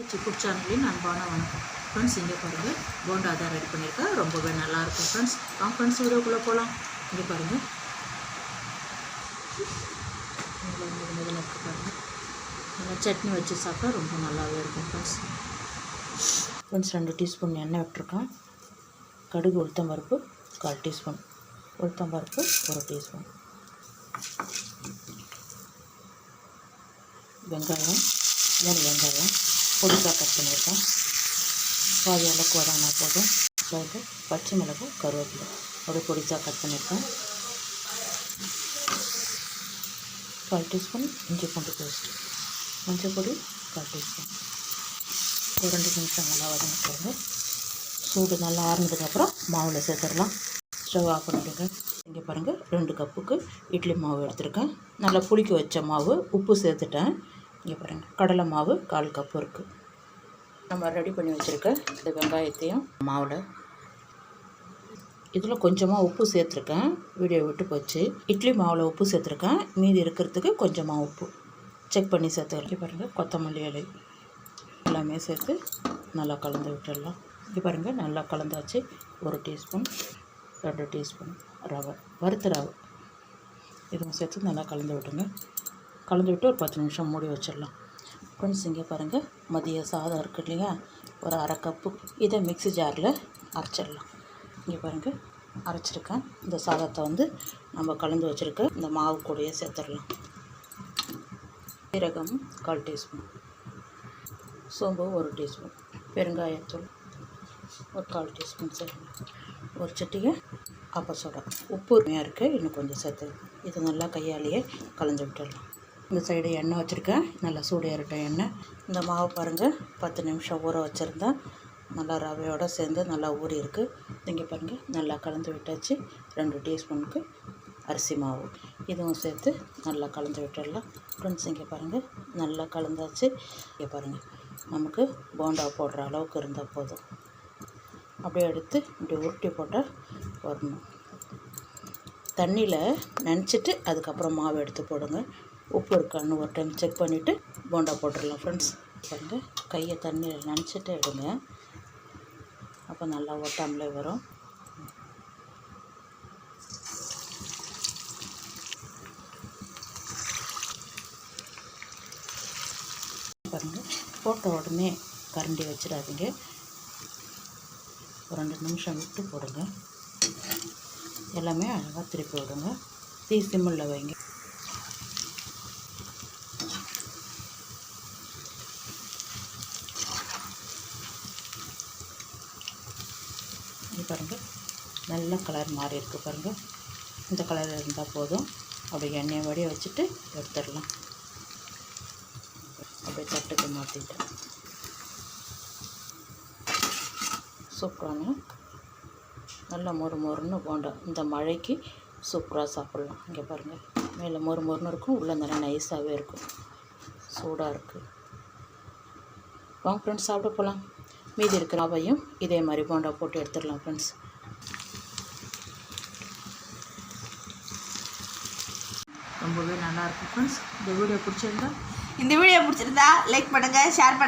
சிக்குட் சேனலின் அன்பான வணக்கம் ஃப்ரெண்ட்ஸ். இங்கே பாருங்கள் போண்டா தான் ரெடி பண்ணியிருக்கேன். ரொம்பவே நல்லாயிருக்கும் ஃப்ரெண்ட்ஸ். ஃப்ரெண்ட்ஸ் வீடியோக்குள்ளே போகலாம். இங்கே பாருங்கள் முதல்ல இருக்குது பாருங்கள். நல்லா சட்னி வச்சு சாப்பிட்டா ரொம்ப நல்லாவே இருக்கும் ஃப்ரெண்ட்ஸ். 2 டீஸ்பூன் எண்ணெய் விட்டுருக்கேன். கடுகு உளுத்தம்பருப்பு 1/4 டீஸ்பூன், உளுத்தம்பருப்பு 1 டீஸ்பூன், வெங்காயம் 3 வெங்காயம் பொடிசாக கட் பண்ணியிருக்கேன். பாதி அளவுக்கு வதங்கினா போதும். அதாவது பச்சை மிளகு கருவேப்பிலை ஒரு பொடிசாக கட் பண்ணியிருக்கேன். 1/4 டீஸ்பூன் இஞ்சி பூண்டு பேஸ்ட், மஞ்சள் பொடி 1/4 டீஸ்பூன். ஒரு 2 நிமிஷம் நல்லா வதங்கிட்டு சூடு நல்லா ஆறுனதுக்கப்புறம் மாவில் சேர்த்துடலாம். ஸ்டவ் ஆஃப் பண்ணிவிடுங்க. இங்கே பாருங்கள் 2 கப்புக்கு இட்லி மாவு எடுத்துருக்கேன். நல்லா புளிக்க வச்ச மாவு, உப்பு சேர்த்துட்டேன். இங்கே பாருங்கள் கடலை மாவு 1/4 கப்பு இருக்குது. நம்ம ரெடி பண்ணி வச்சுருக்க இந்த வெங்காயத்தையும் மாவில் இதில் கொஞ்சமாக உப்பு சேர்த்துருக்கேன். வீடியோ விட்டு போச்சு. இட்லி மாவில் உப்பு சேர்த்துருக்கேன். மீதி இருக்கிறதுக்கு கொஞ்சமாக உப்பு செக் பண்ணி சேர்த்துக்கலாம். இங்கே பாருங்கள் கொத்தமல்லி இலை எல்லாமே சேர்த்து நல்லா கலந்து விட்டுடலாம். இங்கே பாருங்கள் நல்லா கலந்தாச்சு. 1 டீஸ்பூன் 2 டீஸ்பூன் ரவை, வறுத்த ரவை இதுவும் சேர்த்து நல்லா கலந்து விட்டுங்க. கலந்து விட்டு ஒரு 10 நிமிஷம் மூடி வச்சிடலாம். ஃப்ரெண்ட்ஸ் இங்கே பாருங்கள் மதிய சாதம் இருக்குது இல்லையா, ஒரு 1/2 கப்பு இதை மிக்ஸி ஜாரில் அரைச்சிடலாம். இங்கே பாருங்கள் அரைச்சிருக்கேன். இந்த சாதத்தை நம்ம கலந்து வச்சுருக்க இந்த மாவு கூடயே சேர்த்துடலாம். சீரகம் 1/4 டீஸ்பூன், சோம்பு 1 டீஸ்பூன், பெருங்காயத்தூள் ஒரு 1/4 டீஸ்பூன் சேர்க்கணும். ஒரு சட்டிகை ஆப்பசோடா, உப்பு உரிமையாக இருக்குது, இன்னும் கொஞ்சம் சேர்த்து இது நல்லா கையாலேயே கலந்து விட்டுடலாம். இந்த சைடு எண்ணெய் வச்சுருக்கேன். நல்லா சூடு ஏறட்ட எண்ணெய். இந்த மாவு பாருங்கள் 10 நிமிஷம் ஊற வச்சுருந்தேன். நல்லா ரவையோடு சேர்ந்து நல்லா ஊறி இருக்குது. இங்கே பாருங்கள் நல்லா கலந்து விட்டாச்சு. 2 டீஸ்பூனுக்கு அரிசி மாவு இதுவும் சேர்த்து நல்லா கலந்து விட்டுடலாம். ஃப்ரெண்ட்ஸ் இங்கே பாருங்கள் நல்லா கலந்தாச்சு. இங்கே பாருங்கள் நமக்கு போண்டா போடுற அளவுக்கு இருந்தால் போதும். அப்படியே எடுத்து இப்படி உருட்டி போட்டால் வரணும். தண்ணியில் நனைச்சிட்டு அதுக்கப்புறம் மாவு எடுத்து போடுங்க. உப்பு இருக்கான்னு ஒரு டைம் செக் பண்ணிவிட்டு போண்டா போட்டுடலாம். ஃப்ரெண்ட்ஸ் பாருங்கள் கையை தண்ணியில் நனைச்சிட்டு எடுங்க, அப்போ நல்லா ஒட்டாமலே வரும். பாருங்கள் போட்ட உடனே கரண்டி வச்சிடாதீங்க. ஒரு 2 நிமிஷம் விட்டு போடுங்க. எல்லாமே அழகாக திருப்பி விடுங்க. தீ சிம்மில் வைங்க. பாருங்கள் நல்ல கலர் மாறி இருக்குது பாருங்கள். இந்த கலர் இருந்தால் போதும். அப்படியே எண்ணெயை வடிய வச்சுட்டு எடுத்துடலாம். அப்படியே தட்டுக்கு மாற்றிட்டேன். சூப்பரான நல்லா மொறுன்னு போண்டா இந்த மழைக்கு சூப்பராக சாப்பிட்லாம். இங்கே பாருங்கள் மேலே மொறுன்னு இருக்கும், உள்ளே நல்லா நைஸாகவே இருக்கும். சூடாக இருக்குது. வாங்க ஃப்ரெண்ட்ஸ் சாப்பிட போகலாம். மீதி இருக்கிற ரவையும் இதே மாதிரி போண்டா போட்டு எடுத்துடலாம். ஃப்ரெண்ட்ஸ் ரொம்பவே நல்லாயிருக்கும். ஃப்ரெண்ட்ஸ் இந்த வீடியோ பிடிச்சிருந்தா லைக் பண்ணுங்கள், ஷேர் பண்ணுங்கள்.